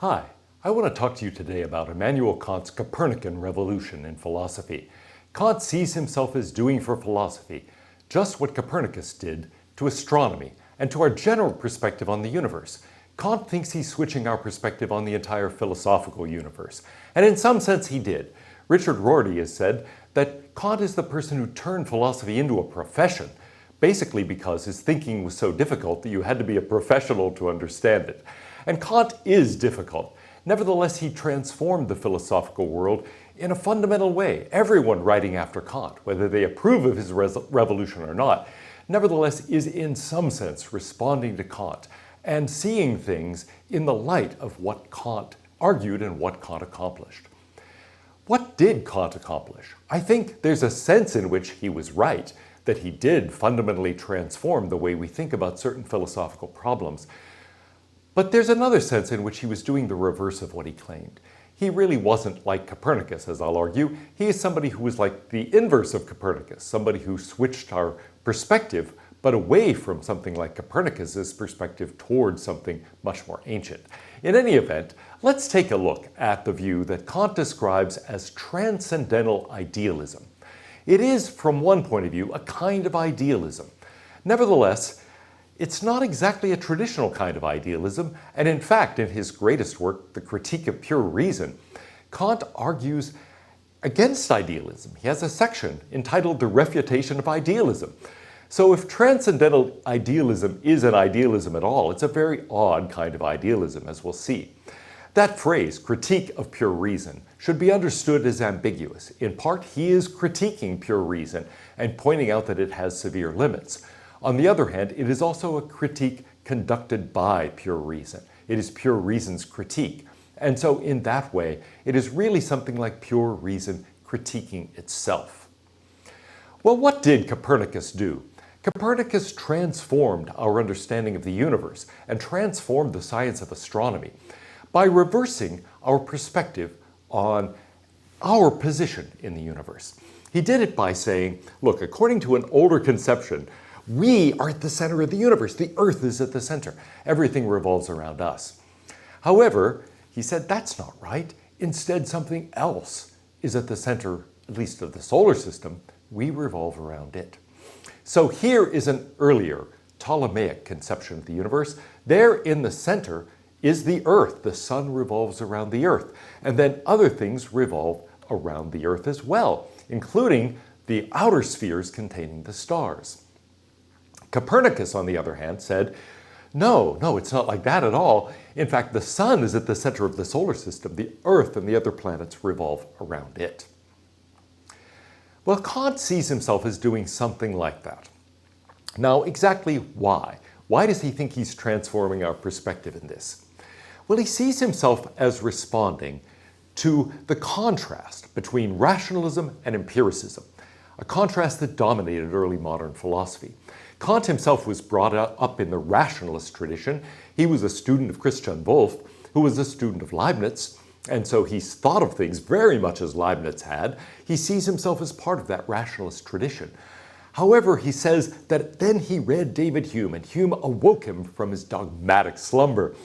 Hi, I want to talk to you today about Immanuel Kant's Copernican revolution in philosophy. Kant sees himself as doing for philosophy just what Copernicus did to astronomy and to our general perspective on the universe. Kant thinks he's switching our perspective on the entire philosophical universe, and in some sense he did. Richard Rorty has said that Kant is the person who turned philosophy into a profession, basically because his thinking was so difficult that you had to be a professional to understand it. And Kant is difficult. Nevertheless, he transformed the philosophical world in a fundamental way. Everyone writing after Kant, whether they approve of his revolution or not, nevertheless is in some sense responding to Kant and seeing things in the light of what Kant argued and what Kant accomplished. What did Kant accomplish? I think there's a sense in which he was right, that he did fundamentally transform the way we think about certain philosophical problems. But there's another sense in which he was doing the reverse of what he claimed. He really wasn't like Copernicus, as I'll argue. He is somebody who was like the inverse of Copernicus, somebody who switched our perspective, but away from something like Copernicus's perspective towards something much more ancient. In any event, let's take a look at the view that Kant describes as transcendental idealism. It is, from one point of view, a kind of idealism. Nevertheless, it's not exactly a traditional kind of idealism, and in fact, in his greatest work, The Critique of Pure Reason, Kant argues against idealism. He has a section entitled The Refutation of Idealism. So if transcendental idealism is an idealism at all, it's a very odd kind of idealism, as we'll see. That phrase, critique of pure reason, should be understood as ambiguous. In part, he is critiquing pure reason and pointing out that it has severe limits. On the other hand, it is also a critique conducted by pure reason. It is pure reason's critique. And so in that way, it is really something like pure reason critiquing itself. Well, what did Copernicus do? Copernicus transformed our understanding of the universe and transformed the science of astronomy by reversing our perspective on our position in the universe. He did it by saying, look, according to an older conception, we are at the center of the universe. The Earth is at the center. Everything revolves around us. However, he said that's not right. Instead, something else is at the center, at least of the solar system. We revolve around it. So here is an earlier Ptolemaic conception of the universe. There in the center is the Earth. The sun revolves around the Earth. And then other things revolve around the Earth as well, including the outer spheres containing the stars. Copernicus, on the other hand, said, no, it's not like that at all. In fact, the sun is at the center of the solar system. The Earth and the other planets revolve around it. Well, Kant sees himself as doing something like that. Now, exactly why? Why does he think he's transforming our perspective in this? Well, he sees himself as responding to the contrast between rationalism and empiricism, a contrast that dominated early modern philosophy. Kant himself was brought up in the rationalist tradition. He was a student of Christian Wolff, who was a student of Leibniz, and so he's thought of things very much as Leibniz had. He sees himself as part of that rationalist tradition. However, he says that then he read David Hume, and Hume awoke him from his dogmatic slumber.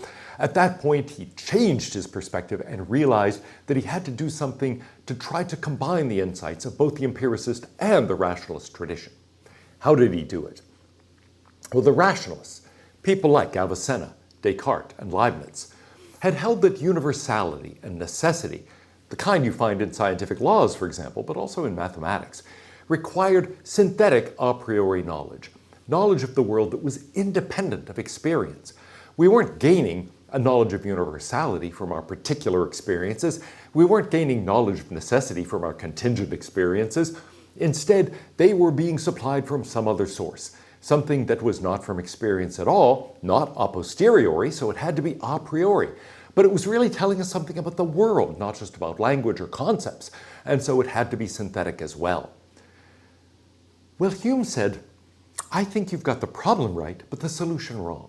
At that point, he changed his perspective and realized that he had to do something to try to combine the insights of both the empiricist and the rationalist tradition. How did he do it? Well, the rationalists, people like Avicenna, Descartes, and Leibniz, had held that universality and necessity, the kind you find in scientific laws, for example, but also in mathematics, required synthetic a priori knowledge, knowledge of the world that was independent of experience. We weren't gaining a knowledge of universality from our particular experiences. We weren't gaining knowledge of necessity from our contingent experiences. Instead, they were being supplied from some other source, something that was not from experience at all, not a posteriori, so it had to be a priori. But it was really telling us something about the world, not just about language or concepts, and so it had to be synthetic as well. Well, Hume said, I think you've got the problem right, but the solution wrong.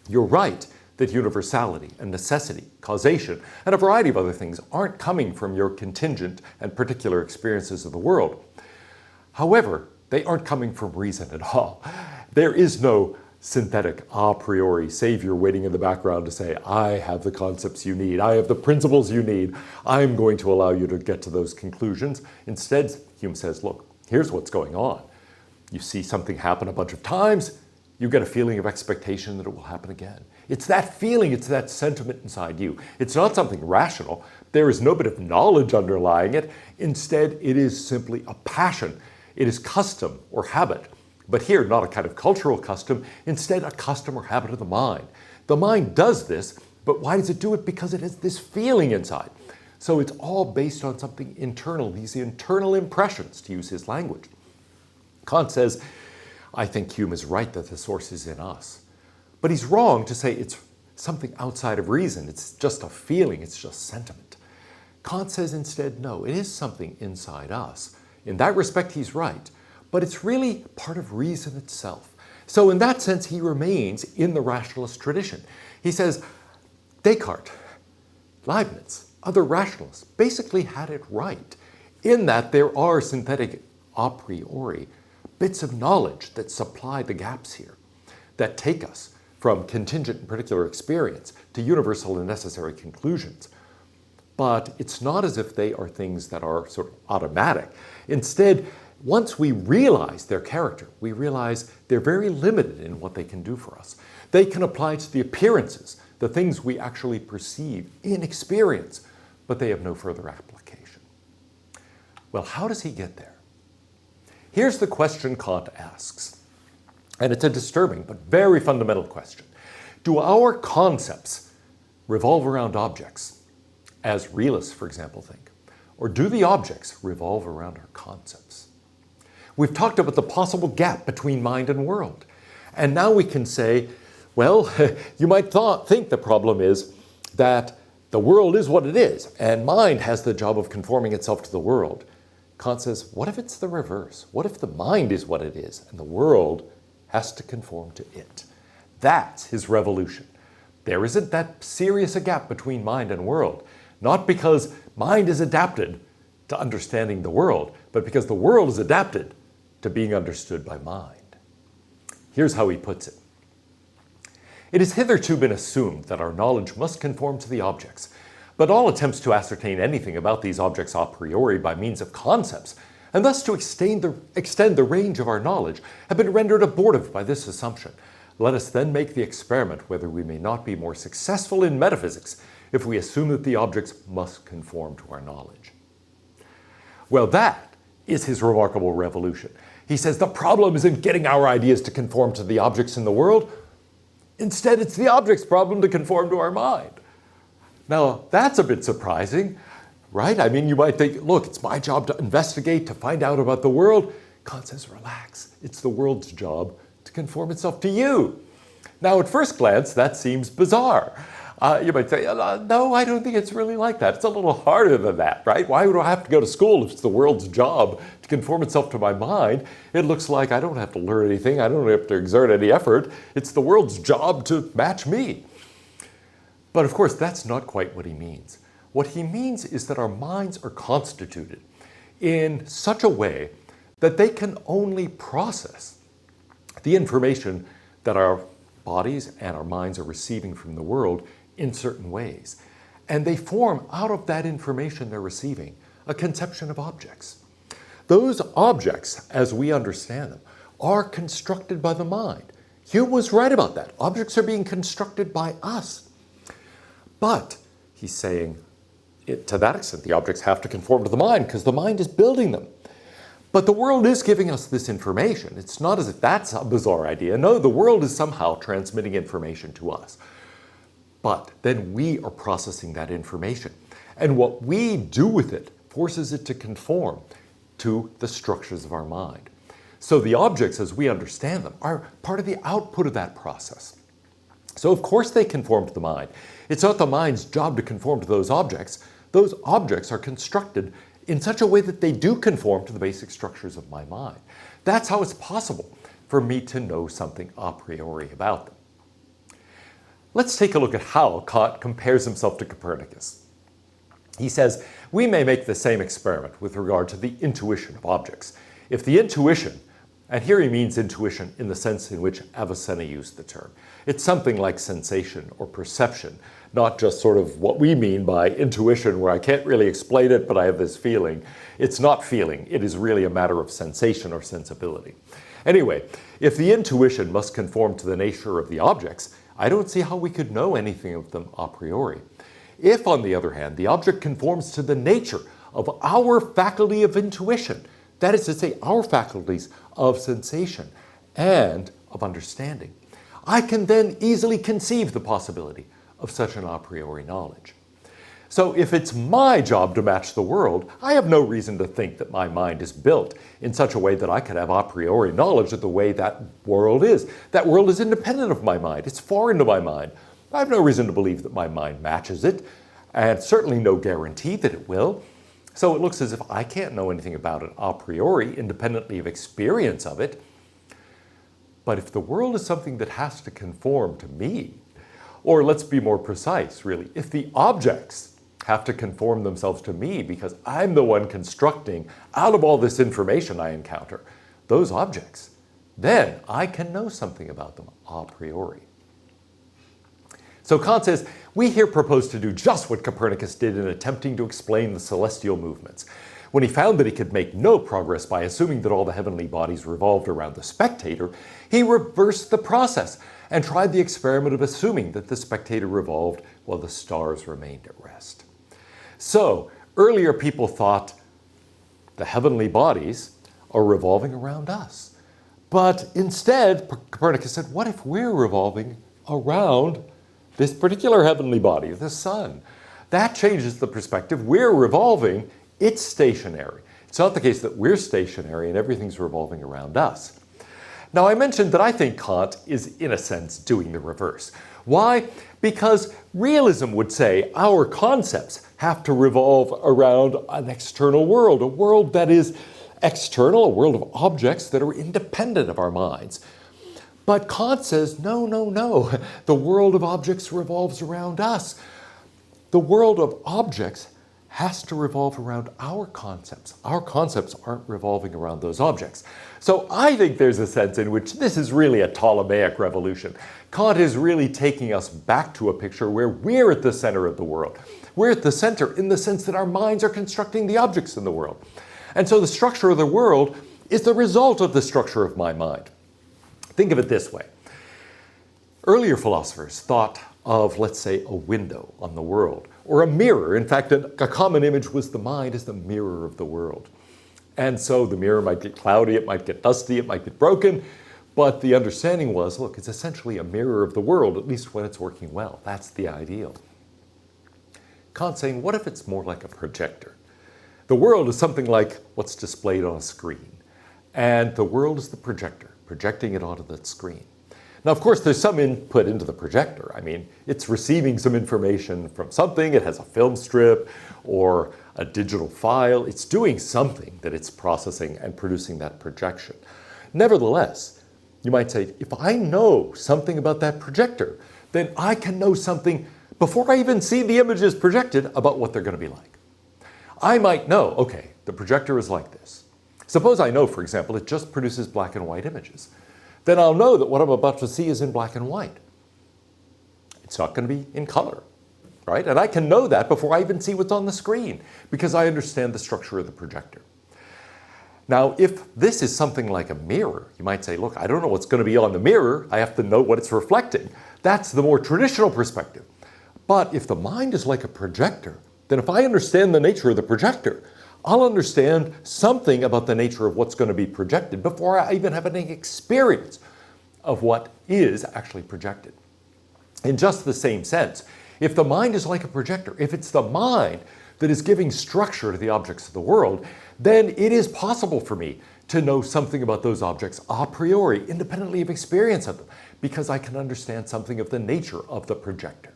You're right that universality and necessity, causation, and a variety of other things aren't coming from your contingent and particular experiences of the world. However, they aren't coming from reason at all. There is no synthetic a priori savior waiting in the background to say, I have the concepts you need, I have the principles you need, I'm going to allow you to get to those conclusions. Instead, Hume says, look, here's what's going on. You see something happen a bunch of times, you get a feeling of expectation that it will happen again. It's that feeling, it's that sentiment inside you. It's not something rational. There is no bit of knowledge underlying it. Instead, it is simply a passion. It is custom or habit. But here, not a kind of cultural custom, instead a custom or habit of the mind. The mind does this, but why does it do it? Because it has this feeling inside. So it's all based on something internal, these internal impressions, to use his language. Kant says, I think Hume is right that the source is in us. But he's wrong to say it's something outside of reason. It's just a feeling, it's just sentiment. Kant says instead, no, it is something inside us. In that respect, he's right. But it's really part of reason itself. So in that sense, he remains in the rationalist tradition. He says, Descartes, Leibniz, other rationalists basically had it right, in that there are synthetic a priori bits of knowledge that supply the gaps here, that take us from contingent and particular experience to universal and necessary conclusions. But it's not as if they are things that are sort of automatic. Instead, once we realize their character, we realize they're very limited in what they can do for us. They can apply to the appearances, the things we actually perceive in experience, but they have no further application. Well, how does he get there? Here's the question Kant asks, and it's a disturbing but very fundamental question. Do our concepts revolve around objects, as realists, for example, think? Or do the objects revolve around our concepts? We've talked about the possible gap between mind and world. And now we can say, well, you might think the problem is that the world is what it is, and mind has the job of conforming itself to the world. Kant says, what if it's the reverse? What if the mind is what it is, and the world has to conform to it? That's his revolution. There isn't that serious a gap between mind and world, not because mind is adapted to understanding the world, but because the world is adapted to being understood by mind. Here's how he puts it. It has hitherto been assumed that our knowledge must conform to the objects, but all attempts to ascertain anything about these objects a priori by means of concepts, and thus to extend the range of our knowledge, have been rendered abortive by this assumption. Let us then make the experiment whether we may not be more successful in metaphysics if we assume that the objects must conform to our knowledge. Well, that is his remarkable revolution. He says the problem isn't getting our ideas to conform to the objects in the world. Instead, it's the object's problem to conform to our mind. Now, that's a bit surprising, right? I mean, you might think, look, it's my job to investigate, to find out about the world. Kant says, relax. It's the world's job to conform itself to you. Now, at first glance, that seems bizarre. You might say, no, I don't think it's really like that. It's a little harder than that, right? Why would I have to go to school if it's the world's job to conform itself to my mind? It looks like I don't have to learn anything. I don't have to exert any effort. It's the world's job to match me. But of course, that's not quite what he means. What he means is that our minds are constituted in such a way that they can only process the information that our bodies and our minds are receiving from the world in certain ways. And they form, out of that information they're receiving, a conception of objects. Those objects, as we understand them, are constructed by the mind. Hume was right about that. Objects are being constructed by us. But, he's saying, to that extent, the objects have to conform to the mind because the mind is building them. But the world is giving us this information. It's not as if that's a bizarre idea. No, the world is somehow transmitting information to us. But then we are processing that information. And what we do with it forces it to conform to the structures of our mind. So the objects, as we understand them, are part of the output of that process. So of course they conform to the mind. It's not the mind's job to conform to those objects. Those objects are constructed in such a way that they do conform to the basic structures of my mind. That's how it's possible for me to know something a priori about them. Let's take a look at how Kant compares himself to Copernicus. He says, we may make the same experiment with regard to the intuition of objects. If the intuition, And here he means intuition in the sense in which Avicenna used the term. It's something like sensation or perception, not just sort of what we mean by intuition, where I can't really explain it, but I have this feeling. It's not feeling. It is really a matter of sensation or sensibility. Anyway, if the intuition must conform to the nature of the objects, I don't see how we could know anything of them a priori. If, on the other hand, the object conforms to the nature of our faculty of intuition, that is to say, our faculties of sensation and of understanding, I can then easily conceive the possibility of such an a priori knowledge. So if it's my job to match the world, I have no reason to think that my mind is built in such a way that I could have a priori knowledge of the way that world is. That world is independent of my mind. It's foreign to my mind. I have no reason to believe that my mind matches it, and certainly no guarantee that it will. So it looks as if I can't know anything about it a priori, independently of experience of it. But if the world is something that has to conform to me, or let's be more precise, really, if the objects have to conform themselves to me because I'm the one constructing out of all this information I encounter those objects, then I can know something about them a priori. So Kant says, we here propose to do just what Copernicus did in attempting to explain the celestial movements. When he found that he could make no progress by assuming that all the heavenly bodies revolved around the spectator, he reversed the process and tried the experiment of assuming that the spectator revolved while the stars remained at rest. So, earlier people thought the heavenly bodies are revolving around us. But instead, Copernicus said, what if we're revolving around this particular heavenly body, the sun? That changes the perspective. We're revolving, it's stationary. It's not the case that we're stationary and everything's revolving around us. Now, I mentioned that I think Kant is, in a sense, doing the reverse. Why? Because realism would say our concepts have to revolve around an external world, a world that is external, a world of objects that are independent of our minds. But Kant says, no, no, no. The world of objects revolves around us. The world of objects has to revolve around our concepts. Our concepts aren't revolving around those objects. So I think there's a sense in which this is really a Ptolemaic revolution. Kant is really taking us back to a picture where we're at the center of the world. We're at the center in the sense that our minds are constructing the objects in the world. And so the structure of the world is the result of the structure of my mind. Think of it this way. Earlier philosophers thought of, let's say, a window on the world, or a mirror. In fact, a common image was the mind as the mirror of the world. And so the mirror might get cloudy, it might get dusty, it might get broken, but the understanding was, look, it's essentially a mirror of the world, at least when it's working well. That's the ideal. Kant's saying, what if it's more like a projector? The world is something like what's displayed on a screen, and the world is the projector, projecting it onto that screen. Now, of course, there's some input into the projector. I mean, it's receiving some information from something. It has a film strip or a digital file. It's doing something that it's processing and producing that projection. Nevertheless, you might say, if I know something about that projector, then I can know something before I even see the images projected about what they're going to be like. I might know, okay, the projector is like this. Suppose I know, for example, it just produces black and white images. Then I'll know that what I'm about to see is in black and white. It's not going to be in color, right? And I can know that before I even see what's on the screen because I understand the structure of the projector. Now, if this is something like a mirror, you might say, look, I don't know what's going to be on the mirror. I have to know what it's reflecting. That's the more traditional perspective. But if the mind is like a projector, then if I understand the nature of the projector, I'll understand something about the nature of what's going to be projected before I even have any experience of what is actually projected. In just the same sense, if the mind is like a projector, if it's the mind that is giving structure to the objects of the world, then it is possible for me to know something about those objects a priori, independently of experience of them, because I can understand something of the nature of the projector.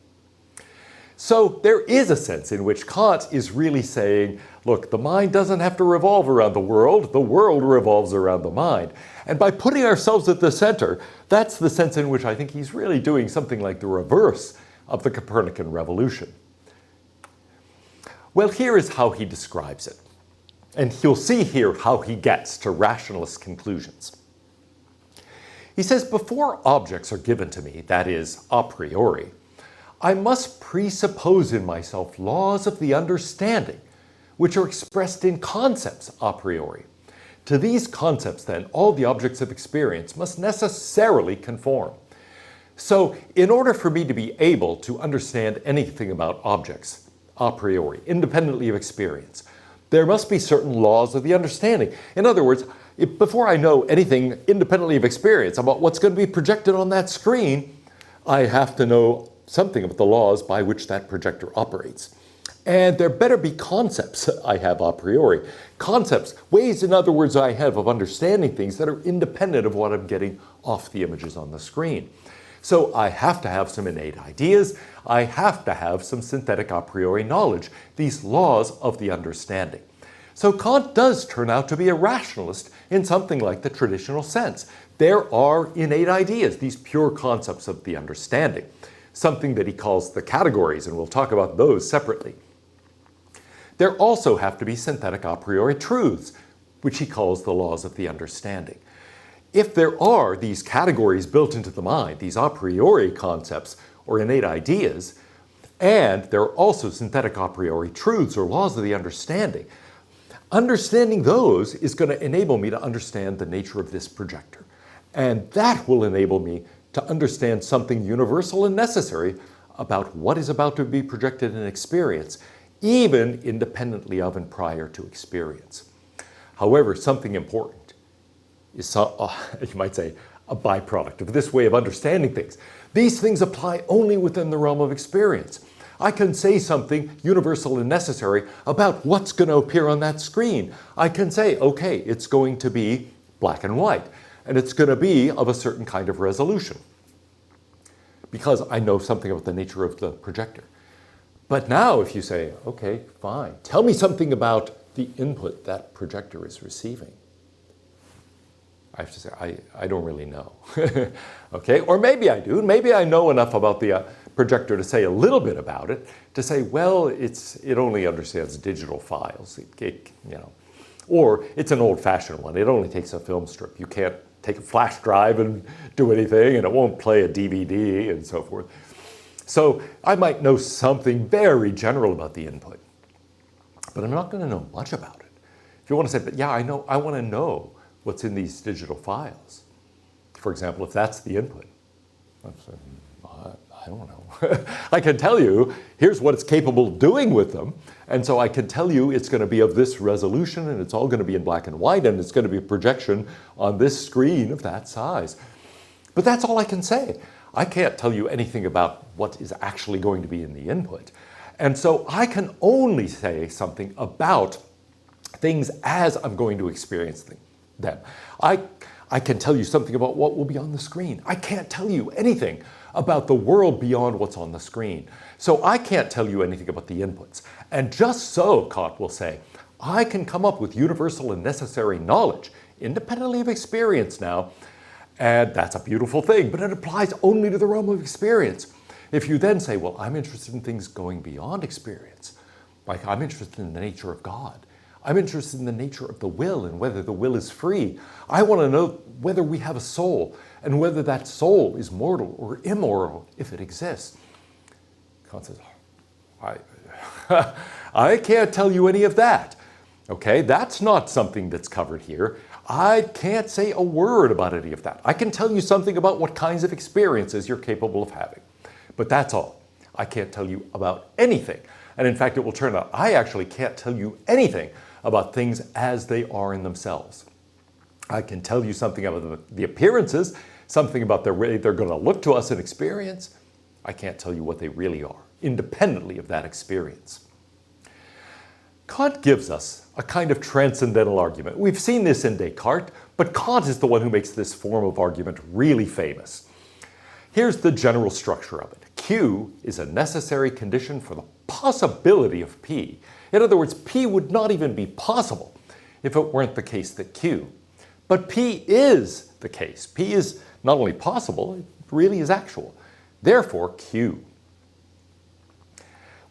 So there is a sense in which Kant is really saying, look, the mind doesn't have to revolve around the world revolves around the mind. And by putting ourselves at the center, that's the sense in which I think he's really doing something like the reverse of the Copernican revolution. Well, here is how he describes it. And you'll see here how he gets to rationalist conclusions. He says, before objects are given to me, that is, a priori, I must presuppose in myself laws of the understanding, which are expressed in concepts a priori. To these concepts, then, all the objects of experience must necessarily conform. So, in order for me to be able to understand anything about objects a priori, independently of experience, there must be certain laws of the understanding. In other words, before I know anything independently of experience about what's going to be projected on that screen, I have to know something about the laws by which that projector operates. And there better be concepts I have a priori. Concepts, ways, in other words, I have of understanding things that are independent of what I'm getting off the images on the screen. So I have to have some innate ideas. I have to have some synthetic a priori knowledge, these laws of the understanding. So Kant does turn out to be a rationalist in something like the traditional sense. There are innate ideas, these pure concepts of the understanding, something that he calls the categories, and we'll talk about those separately. There also have to be synthetic a priori truths, which he calls the laws of the understanding. If there are these categories built into the mind, these a priori concepts or innate ideas, and there are also synthetic a priori truths or laws of the understanding, understanding those is going to enable me to understand the nature of this projector. And that will enable me to understand something universal and necessary about what is about to be projected in experience, even independently of and prior to experience. However, something important is, you might say, a byproduct of this way of understanding things. These things apply only within the realm of experience. I can say something universal and necessary about what's going to appear on that screen. I can say, okay, it's going to be black and white, and it's going to be of a certain kind of resolution, because I know something about the nature of the projector. But now if you say, okay, fine, tell me something about the input that projector is receiving, I have to say, I don't really know. Okay, or maybe I do. Maybe I know enough about the projector to say a little bit about it, to say, well, it only understands digital files, or it's an old-fashioned one. It only takes a film strip. You can't take a flash drive and do anything, and it won't play a DVD and so forth. So I might know something very general about the input, but I'm not going to know much about it. If you want to say, but yeah, I want to know what's in these digital files. For example, if that's the input, I don't know. I can tell you, here's what it's capable of doing with them, and so I can tell you it's going to be of this resolution, and it's all going to be in black and white, and it's going to be a projection on this screen of that size. But that's all I can say. I can't tell you anything about what is actually going to be in the input. And so I can only say something about things as I'm going to experience them. I can tell you something about what will be on the screen. I can't tell you anything about the world beyond what's on the screen. So I can't tell you anything about the inputs. And just so, Kant will say, I can come up with universal and necessary knowledge, independently of experience now, and that's a beautiful thing, but it applies only to the realm of experience. If you then say, well, I'm interested in things going beyond experience, like I'm interested in the nature of God, I'm interested in the nature of the will and whether the will is free. I want to know whether we have a soul and whether that soul is mortal or immoral if it exists. Kant says, I can't tell you any of that. Okay, that's not something that's covered here. I can't say a word about any of that. I can tell you something about what kinds of experiences you're capable of having. But that's all. I can't tell you about anything. And in fact, it will turn out I actually can't tell you anything about things as they are in themselves. I can tell you something about the appearances, something about the way they're going to look to us in experience. I can't tell you what they really are, independently of that experience. Kant gives us a kind of transcendental argument. We've seen this in Descartes, but Kant is the one who makes this form of argument really famous. Here's the general structure of it. Q is a necessary condition for the possibility of P. In other words, P would not even be possible if it weren't the case that Q. But P is the case. P is not only possible, it really is actual. Therefore, Q.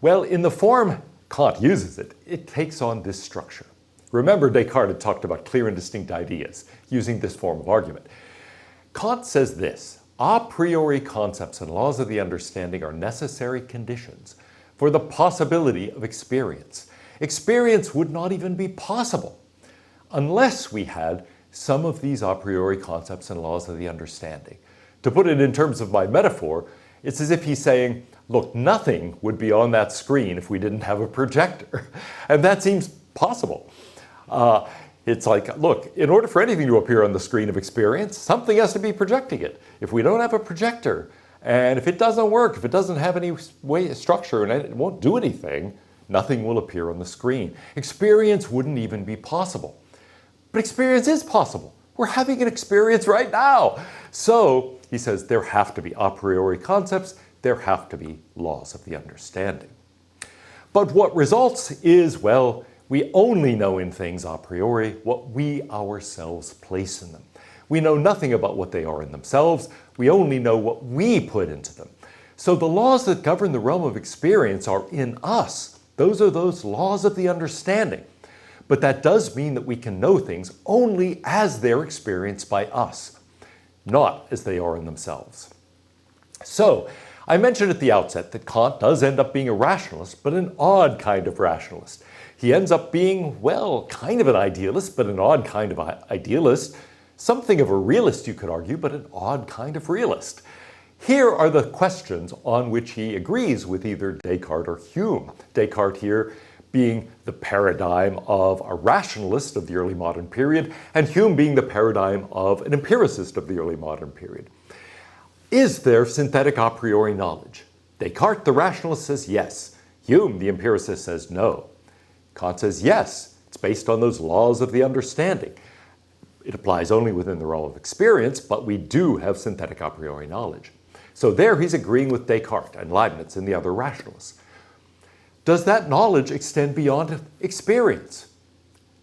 Well, in the form Kant uses it, it takes on this structure. Remember, Descartes had talked about clear and distinct ideas using this form of argument. Kant says this: a priori concepts and laws of the understanding are necessary conditions for the possibility of experience. Experience would not even be possible unless we had some of these a priori concepts and laws of the understanding. To put it in terms of my metaphor, it's as if he's saying, look, nothing would be on that screen if we didn't have a projector. And that seems possible. It's like, look, in order for anything to appear on the screen of experience, something has to be projecting it. If we don't have a projector, and if it doesn't work, if it doesn't have any structure and it won't do anything, nothing will appear on the screen. Experience wouldn't even be possible. But experience is possible. We're having an experience right now. So, he says, there have to be a priori concepts, there have to be laws of the understanding. But what results is, well, we only know in things a priori what we ourselves place in them. We know nothing about what they are in themselves, we only know what we put into them. So the laws that govern the realm of experience are in us. Those are those laws of the understanding. But that does mean that we can know things only as they're experienced by us, not as they are in themselves. So, I mentioned at the outset that Kant does end up being a rationalist, but an odd kind of rationalist. He ends up being, well, kind of an idealist, but an odd kind of idealist. Something of a realist, you could argue, but an odd kind of realist. Here are the questions on which he agrees with either Descartes or Hume. Descartes here being the paradigm of a rationalist of the early modern period, and Hume being the paradigm of an empiricist of the early modern period. Is there synthetic a priori knowledge? Descartes, the rationalist, says yes. Hume, the empiricist, says no. Kant says yes, it's based on those laws of the understanding. It applies only within the realm of experience, but we do have synthetic a priori knowledge. So there he's agreeing with Descartes and Leibniz and the other rationalists. Does that knowledge extend beyond experience?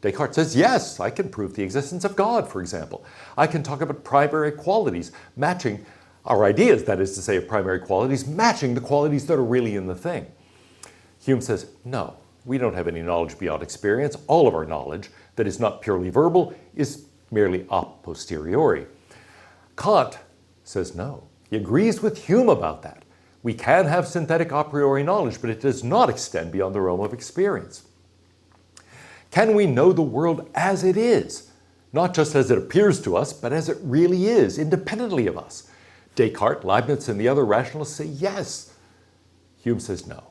Descartes says, yes, I can prove the existence of God, for example. I can talk about primary qualities matching our ideas, that is to say, of primary qualities, matching the qualities that are really in the thing. Hume says, no, we don't have any knowledge beyond experience. All of our knowledge that is not purely verbal is merely a posteriori. Kant says no. He agrees with Hume about that. We can have synthetic a priori knowledge, but it does not extend beyond the realm of experience. Can we know the world as it is? Not just as it appears to us, but as it really is, independently of us. Descartes, Leibniz, and the other rationalists say yes. Hume says no.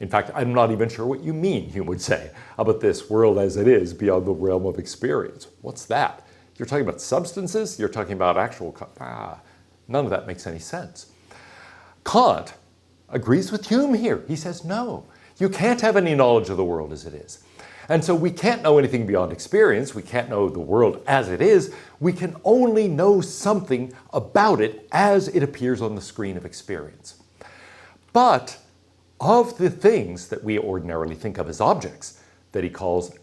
In fact, I'm not even sure what you mean, Hume would say, about this world as it is beyond the realm of experience. What's that? You're talking about substances? You're talking about actual... none of that makes any sense. Kant agrees with Hume here. He says no. You can't have any knowledge of the world as it is. And so we can't know anything beyond experience. We can't know the world as it is. We can only know something about it as it appears on the screen of experience. But of the things that we ordinarily think of as objects, that he calls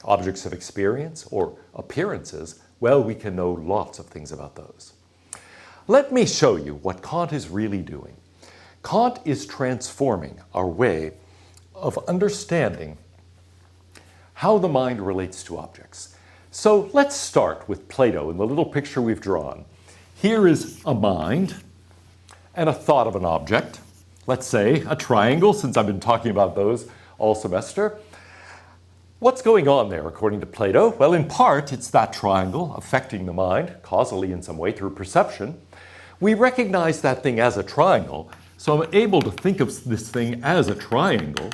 objects of experience or appearances, well, we can know lots of things about those. Let me show you what Kant is really doing. Kant is transforming our way of understanding how the mind relates to objects. So let's start with Plato in the little picture we've drawn. Here is a mind and a thought of an object. Let's say a triangle, since I've been talking about those all semester. What's going on there, according to Plato? Well, in part, it's that triangle affecting the mind, causally in some way through perception. We recognize that thing as a triangle, so I'm able to think of this thing as a triangle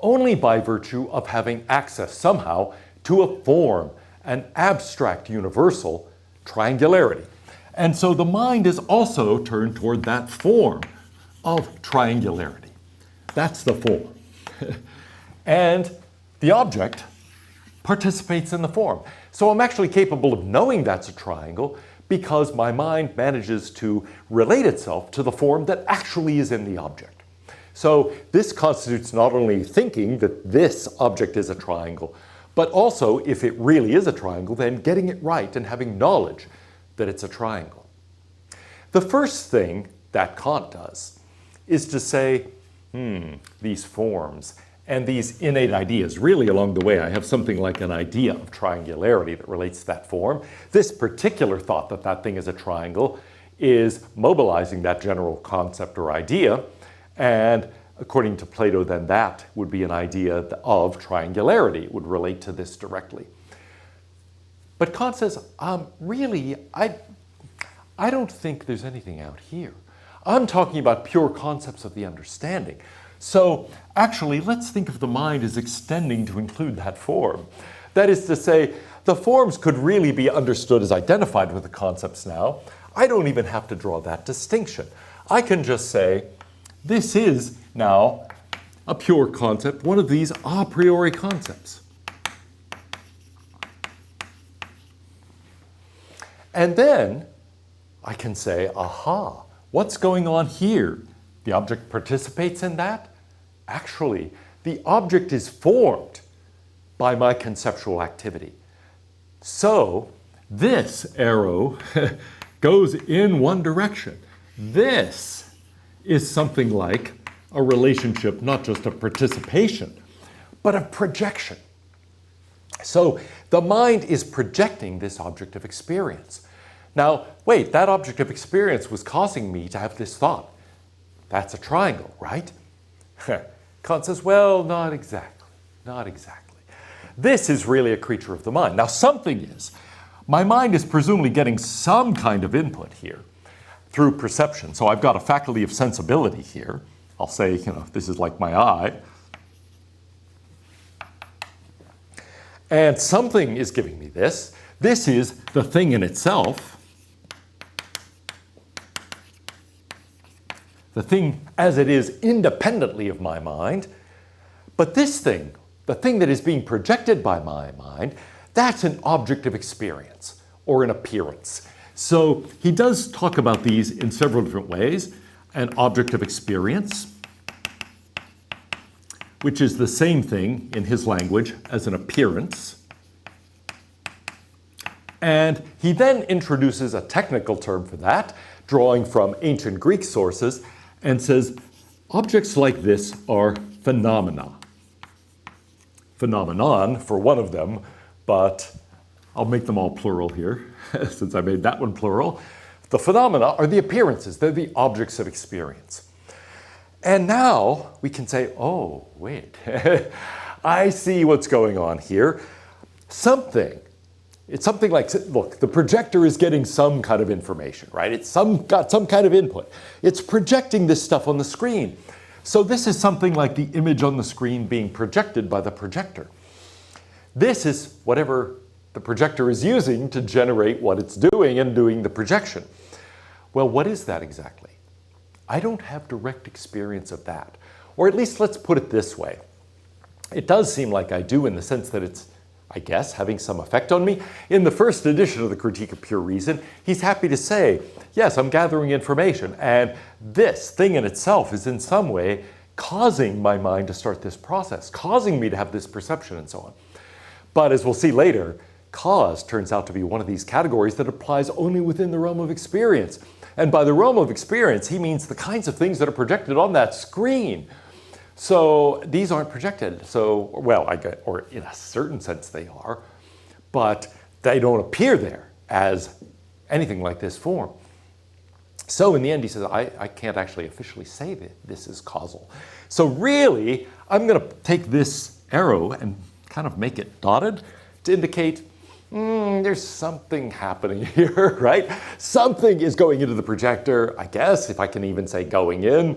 only by virtue of having access somehow to a form, an abstract universal triangularity. And so the mind is also turned toward that form of triangularity. That's the form. And the object participates in the form. So I'm actually capable of knowing that's a triangle because my mind manages to relate itself to the form that actually is in the object. So this constitutes not only thinking that this object is a triangle, but also, if it really is a triangle, then getting it right and having knowledge that it's a triangle. The first thing that Kant does is to say, these forms and these innate ideas. Really, along the way, I have something like an idea of triangularity that relates to that form. This particular thought that that thing is a triangle is mobilizing that general concept or idea, and according to Plato, then that would be an idea of triangularity. It would relate to this directly. But Kant says, really, I don't think there's anything out here. I'm talking about pure concepts of the understanding. So actually, let's think of the mind as extending to include that form. That is to say, the forms could really be understood as identified with the concepts now. I don't even have to draw that distinction. I can just say, this is now a pure concept, one of these a priori concepts. And then I can say, aha, what's going on here? The object participates in that? Actually, the object is formed by my conceptual activity. So this arrow goes in one direction. This is something like a relationship, not just of participation, but of projection. So the mind is projecting this object of experience. Now, wait, that object of experience was causing me to have this thought. That's a triangle, right? Kant says, well, not exactly, not exactly. This is really a creature of the mind. Now, something is. My mind is presumably getting some kind of input here through perception. So I've got a faculty of sensibility here. I'll say, this is like my eye. And something is giving me this. This is the thing in itself. The thing as it is independently of my mind. But this thing, the thing that is being projected by my mind, that's an object of experience or an appearance. So he does talk about these in several different ways. An object of experience, which is the same thing in his language as an appearance. And he then introduces a technical term for that, drawing from ancient Greek sources, and says, objects like this are phenomena. Phenomenon for one of them, but I'll make them all plural here, since I made that one plural. The phenomena are the appearances. They're the objects of experience. And now we can say, oh, wait, I see what's going on here. It's something like, look, the projector is getting some kind of information, right? It's got some kind of input. It's projecting this stuff on the screen. So this is something like the image on the screen being projected by the projector. This is whatever the projector is using to generate what it's doing and doing the projection. Well, what is that exactly? I don't have direct experience of that. Or at least let's put it this way. It does seem like I do in the sense that it's, I guess, having some effect on me. In the first edition of the Critique of Pure Reason, he's happy to say, yes, I'm gathering information, and this thing in itself is in some way causing my mind to start this process, causing me to have this perception and so on. But as we'll see later, cause turns out to be one of these categories that applies only within the realm of experience. And by the realm of experience, he means the kinds of things that are projected on that screen. So these aren't projected. So, well, or in a certain sense they are, but they don't appear there as anything like this form. So in the end, he says, I can't actually officially say that this is causal. So really, I'm going to take this arrow and kind of make it dotted to indicate there's something happening here, right? Something is going into the projector, I guess, if I can even say going in.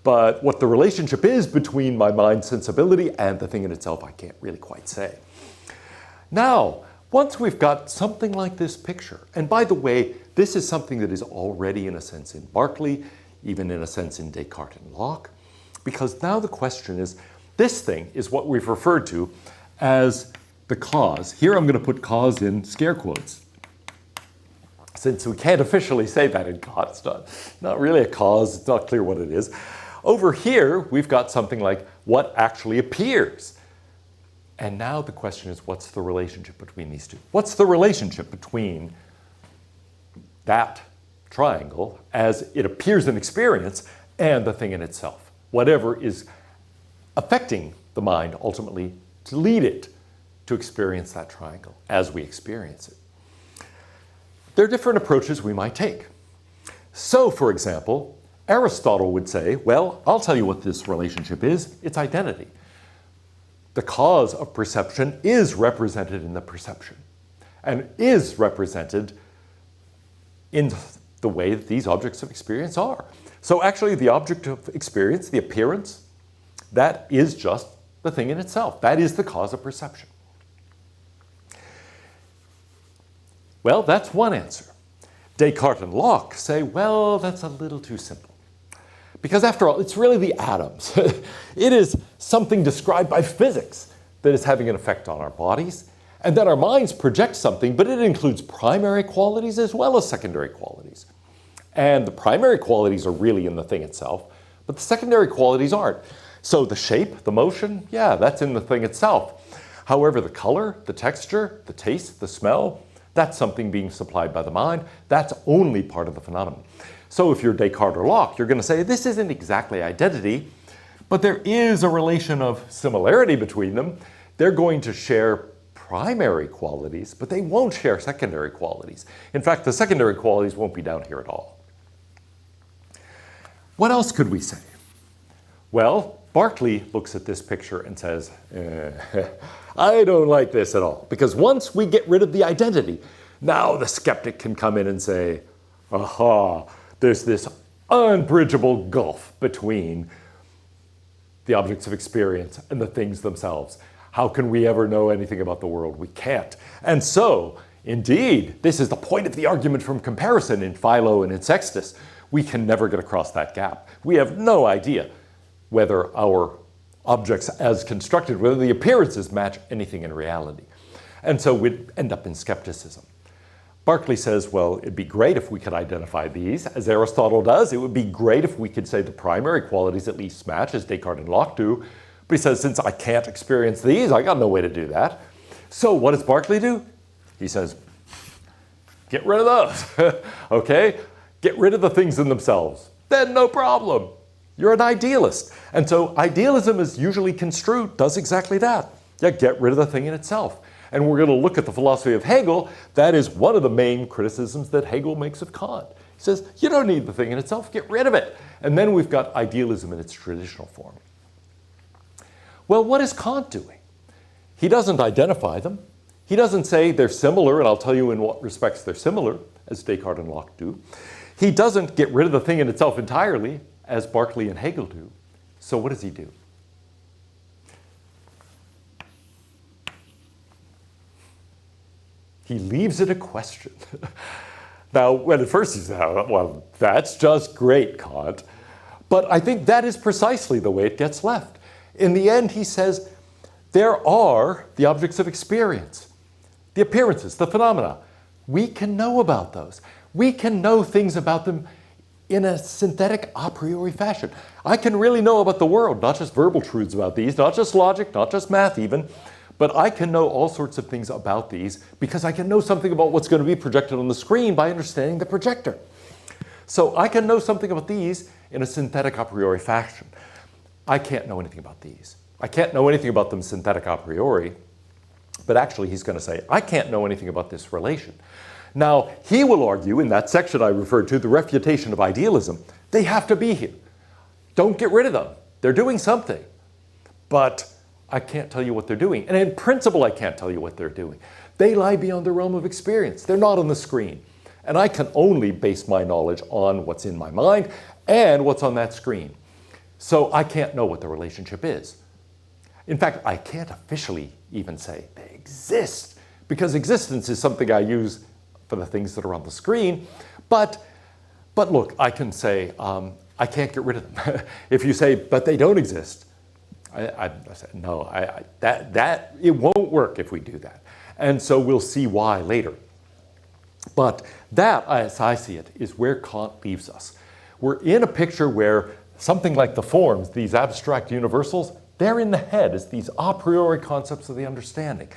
But what the relationship is between my mind sensibility and the thing in itself, I can't really quite say. Now, once we've got something like this picture, and by the way, this is something that is already in a sense in Berkeley, even in a sense in Descartes and Locke, because now the question is, this thing is what we've referred to as the cause. Here I'm going to put cause in scare quotes. Since we can't officially say that in Kant, it's not really a cause, it's not clear what it is. Over here, we've got something like what actually appears. And now the question is, what's the relationship between these two? What's the relationship between that triangle as it appears in experience and the thing in itself? Whatever is affecting the mind ultimately to lead it to experience that triangle as we experience it. There are different approaches we might take. So, for example, Aristotle would say, well, I'll tell you what this relationship is. It's identity. The cause of perception is represented in the perception and is represented in the way that these objects of experience are. So actually the object of experience, the appearance, that is just the thing in itself. That is the cause of perception. Well, that's one answer. Descartes and Locke say, well, that's a little too simple. Because after all, it's really the atoms. It is something described by physics that is having an effect on our bodies. And then our minds project something, but it includes primary qualities as well as secondary qualities. And the primary qualities are really in the thing itself, but the secondary qualities aren't. So the shape, the motion, yeah, that's in the thing itself. However, the color, the texture, the taste, the smell, that's something being supplied by the mind. That's only part of the phenomenon. So if you're Descartes or Locke, you're going to say this isn't exactly identity, but there is a relation of similarity between them. They're going to share primary qualities, but they won't share secondary qualities. In fact, the secondary qualities won't be down here at all. What else could we say? Well, Berkeley looks at this picture and says, I don't like this at all, because once we get rid of the identity, now the skeptic can come in and say, aha, there's this unbridgeable gulf between the objects of experience and the things themselves. How can we ever know anything about the world? We can't. And so, indeed, this is the point of the argument from comparison in Philo and in Sextus. We can never get across that gap. We have no idea whether our objects as constructed, whether the appearances match anything in reality. And so we'd end up in skepticism. Berkeley says, well, it'd be great if we could identify these, as Aristotle does. It would be great if we could say the primary qualities at least match, as Descartes and Locke do. But he says, since I can't experience these, I got no way to do that. So what does Berkeley do? He says, get rid of those, okay? Get rid of the things in themselves. Then no problem. You're an idealist. And so idealism is usually construed, does exactly that. Yeah, get rid of the thing in itself. And we're going to look at the philosophy of Hegel. That is one of the main criticisms that Hegel makes of Kant. He says, you don't need the thing in itself, get rid of it. And then we've got idealism in its traditional form. Well, what is Kant doing? He doesn't identify them. He doesn't say they're similar, and I'll tell you in what respects they're similar, as Descartes and Locke do. He doesn't get rid of the thing in itself entirely, as Berkeley and Hegel do. So what does he do? He leaves it a question. Now, when at first he said, well, that's just great, Kant. But I think that is precisely the way it gets left. In the end, he says, there are the objects of experience, the appearances, the phenomena. We can know about those. We can know things about them in a synthetic a priori fashion. I can really know about the world, not just verbal truths about these, not just logic, not just math even, but I can know all sorts of things about these because I can know something about what's going to be projected on the screen by understanding the projector. So I can know something about these in a synthetic a priori fashion. I can't know anything about these. I can't know anything about them synthetic a priori, but actually he's going to say, I can't know anything about this relation. Now, he will argue in that section I referred to, the refutation of idealism, they have to be here. Don't get rid of them. They're doing something. But I can't tell you what they're doing. And in principle, I can't tell you what they're doing. They lie beyond the realm of experience. They're not on the screen. And I can only base my knowledge on what's in my mind and what's on that screen. So I can't know what the relationship is. In fact, I can't officially even say they exist, because existence is something I use for the things that are on the screen. But look, I can say, I can't get rid of them. If you say, but they don't exist, I say, no, that it won't work if we do that. And so we'll see why later. But that, as I see it, is where Kant leaves us. We're in a picture where something like the forms, these abstract universals, they're in the head as these a priori concepts of the understanding.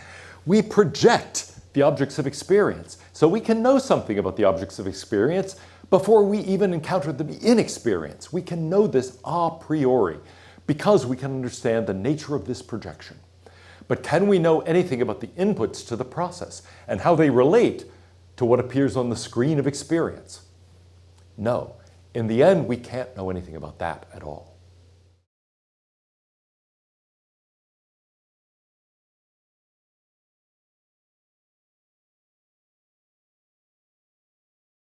We project the objects of experience. So we can know something about the objects of experience before we even encounter them in experience. We can know this a priori because we can understand the nature of this projection. But can we know anything about the inputs to the process and how they relate to what appears on the screen of experience? No. In the end, we can't know anything about that at all.